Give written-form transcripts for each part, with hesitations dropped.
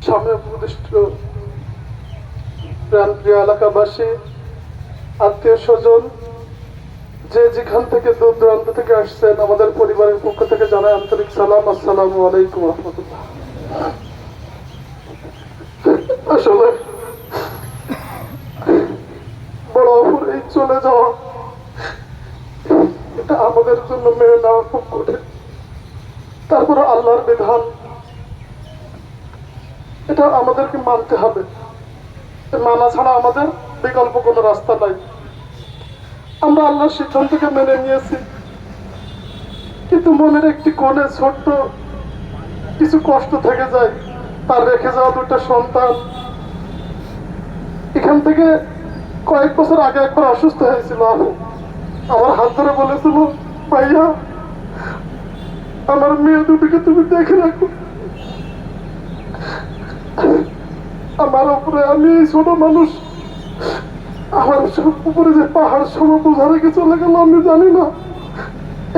সামনে প্রতিষ্ঠিত প্রাণপ্রিয় এলাকাবাসী, আত্মীয় স্বজন, যে যেখান থেকে দূর দূরান্ত থেকে আসছেন, আমাদের পরিবারের পক্ষ থেকে জানাই আন্তরিক সালাম। আসসালামু আলাইকুম রহমতুল্লাহ। আসলে বড় অপরে চলে যাওয়া, এটা আমাদের জন্য মেনে নেওয়া খুব কঠিন। তারপরে আল্লাহর বিধান, এটা আমাদেরকে মানতে হবে। মানা ছাড়া আমাদের বিকল্প কোনো রাস্তা নাই। আমরা আল্লাহর সিদ্ধান্তকে মেনে নিয়েছি, কিন্তু মনের একটি কোণে ছোট্ট কিছু কষ্ট থেকে যায়। তার রেখে যাওয়া দুটা সন্তান, এখান থেকে কয়েক বছর আগে একবার অসুস্থ হয়েছিল আপু, আমার হাত ধরে বলেছিল, ভাইয়া আমার মেয়ে দুটিকে তুমি দেখে রাখো। আমার উপরে, আমি ছোট মানুষ, আমার উপরে যে পাহাড় সম বোঝা রেখে চলে গেল, আমি জানি না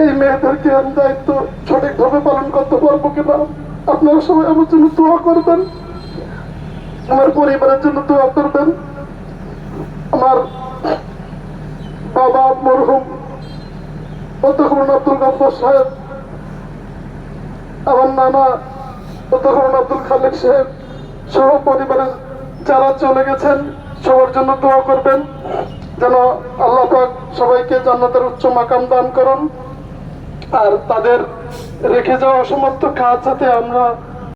এই মেয়েদেরকে আমি দায়িত্ব সঠিকভাবে পালন করতে পারবো কিনা। আপনারা সবাই আমার জন্য দোয়া করবেন, আমার পরিবারের জন্য দোয়া করবেন। আমার বাবা মরহুম অধ্যক্ষ আব্দুল গফফার সাহেব, আমার নানা অধ্যক্ষ আব্দুল খালেক সাহেব সহ পরিবারের যারা চলে গেছেন, সবার জন্য দোয়া করবেন যেন আল্লাহ পাক সবাইকে জান্নাতের উচ্চ মাকাম দান করুন। আর তাদের রেখে যাওয়া অসমাপ্ত কাজ যাতে আমরা